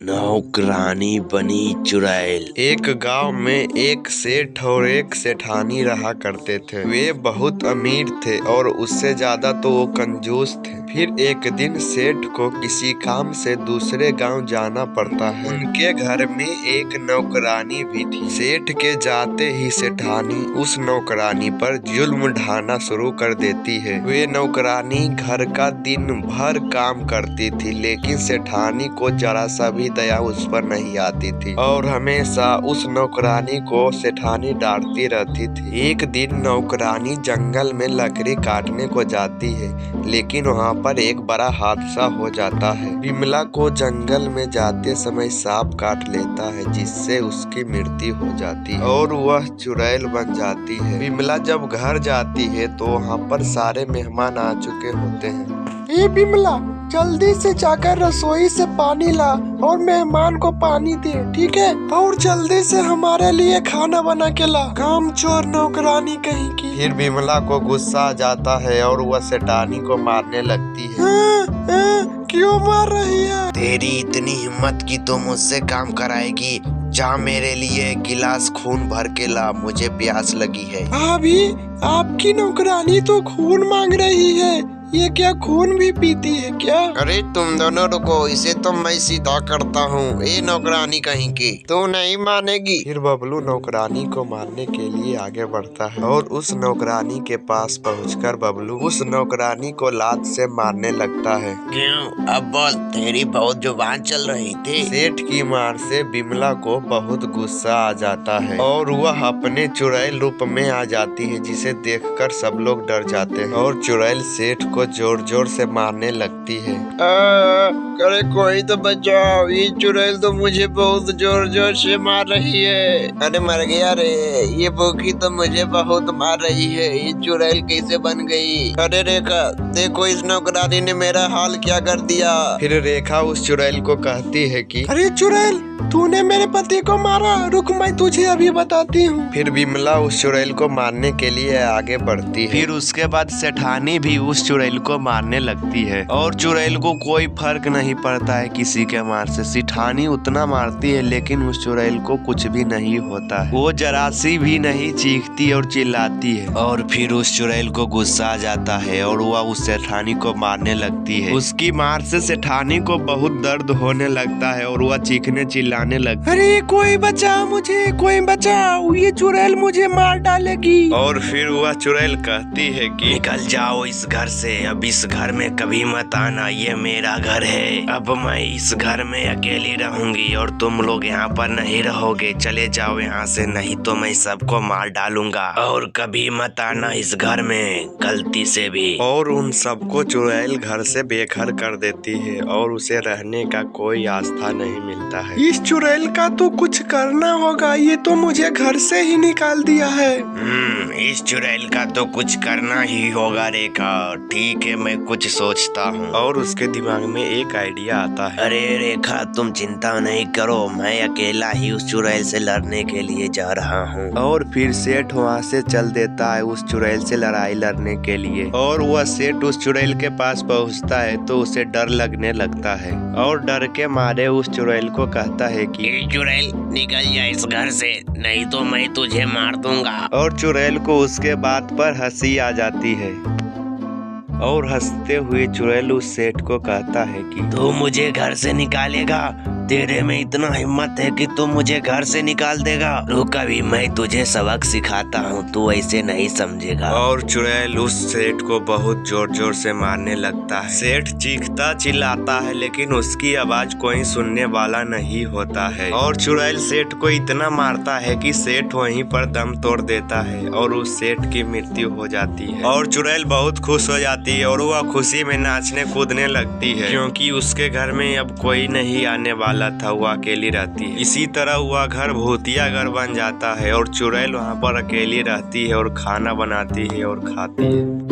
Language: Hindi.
नौकरानी बनी चुड़ैल। एक गांव में एक सेठ और एक सेठानी रहा करते थे। वे बहुत अमीर थे और उससे ज्यादा तो वो कंजूस थे। फिर एक दिन सेठ को किसी काम से दूसरे गांव जाना पड़ता है। उनके घर में एक नौकरानी भी थी। सेठ के जाते ही सेठानी उस नौकरानी पर जुल्म ढाना शुरू कर देती है। वे नौकरानी घर का दिन भर काम करती थी, लेकिन सेठानी को जरा सा भी दया उस पर नहीं आती थी और हमेशा उस नौकरानी को सेठानी डांटती रहती थी। एक दिन नौकरानी जंगल में लकड़ी काटने को जाती है, लेकिन वहाँ पर एक बड़ा हादसा हो जाता है। बिमला को जंगल में जाते समय सांप काट लेता है, जिससे उसकी मृत्यु हो जाती है और वह चुड़ैल बन जाती है। बिमला जब घर जाती है तो वहाँ पर सारे मेहमान आ चुके होते हैं। ए बिमला, जल्दी से जाकर रसोई से पानी ला और मेहमान को पानी दे, ठीक है? और जल्दी से हमारे लिए खाना बना के ला, कामचोर नौकरानी कहीं की। फिर बिमला को गुस्सा आ जाता है और वह सेठानी को मारने लगती है। क्यों मार रही है? तेरी इतनी हिम्मत की तो मुझसे काम कराएगी। जा मेरे लिए एक गिलास खून भर के ला, मुझे प्यास लगी है। अभी आपकी नौकरानी तो खून मांग रही है, ये क्या खून भी पीती है क्या? अरे तुम दोनों रुको, इसे तो मैं सीधा करता हूँ। ए नौकरानी कहीं की, तू नहीं मानेगी। फिर बबलू नौकरानी को मारने के लिए आगे बढ़ता है और उस नौकरानी के पास पहुंचकर बबलू उस नौकरानी को लात से मारने लगता है। क्यों? अब बोल, तेरी बहुत जुबान चल रही थी। सेठ की मार से बिमला को बहुत गुस्सा आ जाता है और वह अपने चुड़ैल रूप में आ जाती है, जिसे देखकर सब लोग डर जाते हैं और चुड़ैल सेठ को जोर जोर से मारने लगती है। अरे कोई तो बचाओ, ये चुड़ैल तो मुझे बहुत जोर जोर से मार रही है। अरे मर गया रे, ये भूखी तो मुझे बहुत मार रही है। ये चुड़ैल कैसे बन गई? अरे रेखा, देखो इस नौकरानी ने मेरा हाल क्या कर दिया। फिर रेखा उस चुड़ैल को कहती है कि अरे चुड़ैल, तूने मेरे पति को मारा, रुक मैं तुझे अभी बताती हूँ। फिर बिमला उस चुड़ैल को मारने के लिए आगे बढ़ती है। फिर उसके बाद सेठानी भी उस चुड़ैल को मारने लगती है और चुड़ैल को कोई फर्क नहीं पड़ता है किसी के मार से। सेठानी उतना मारती है लेकिन उस चुड़ैल को कुछ भी नहीं होता है। वो जरा सी भी नहीं चीखती और चिल्लाती है और फिर उस चुड़ैल को गुस्सा आ जाता है और वह उस सेठानी को मारने लगती है। उसकी मार से सेठानी को बहुत दर्द होने लगता है और वह चीखने चिल्लाने लगती है। अरे कोई बचाओ मुझे, कोई बचाओ, ये चुड़ैल मुझे मार डालेगी। और फिर वह चुड़ैल कहती है कि निकल जाओ इस घर से, अब इस घर में कभी मत आना, ये मेरा घर है। अब मैं इस घर में अकेली रहूंगी और तुम लोग यहाँ पर नहीं रहोगे। चले जाओ यहाँ से, नहीं तो मैं सबको मार डालूंगा और कभी मत आना इस घर में गलती से भी। और उन सबको चुड़ैल घर से बेघर कर देती है और उसे रहने का कोई आस्था नहीं मिलता है। इस चुड़ैल का तो कुछ करना होगा, ये तो मुझे घर से ही निकाल दिया है। इस चुड़ैल का तो कुछ करना ही होगा रेखा। ठीक है, मैं कुछ सोचता हूँ। और उसके दिमाग में एक आइडिया आता है। अरे रेखा, तुम चिंता नहीं करो, मैं अकेला ही उस चुड़ैल से लड़ने के लिए जा रहा हूँ। और फिर सेठ वहाँ से चल देता है उस चुड़ैल से लड़ाई लड़ने के लिए और वह सेठ उस चुड़ैल के पास पहुँचता है तो उसे डर लगने लगता है और डर के मारे उस चुड़ैल को कहता है कि चुड़ैल निकल जा इस घर से, नहीं तो मैं तुझे मार दूंगा। और चुड़ैल को उसके बात पर हंसी आ जाती है और हंसते हुए चुड़ैल उस सेठ को कहता है कि तू मुझे घर से निकालेगा? तेरे में इतना हिम्मत है कि तू मुझे घर से निकाल देगा? रुक, अभी मैं तुझे सबक सिखाता हूँ, तू ऐसे नहीं समझेगा। और चुड़ैल उस सेठ को बहुत जोर जोर से मारने लगता है। सेठ चीखता चिल्लाता है लेकिन उसकी आवाज कोई सुनने वाला नहीं होता है और चुड़ैल सेठ को इतना मारता है कि सेठ वहीं पर दम तोड़ देता है और उस सेठ की मृत्यु हो जाती है। और चुड़ैल बहुत खुश हो जाती है और वह खुशी में नाचने कूदने लगती है क्योंकि उसके घर में अब कोई नहीं आने वाला था, वो अकेली रहती है। इसी तरह वह घर भूतिया घर बन जाता है और चुड़ैल वहाँ पर अकेली रहती है और खाना बनाती है और खाती है।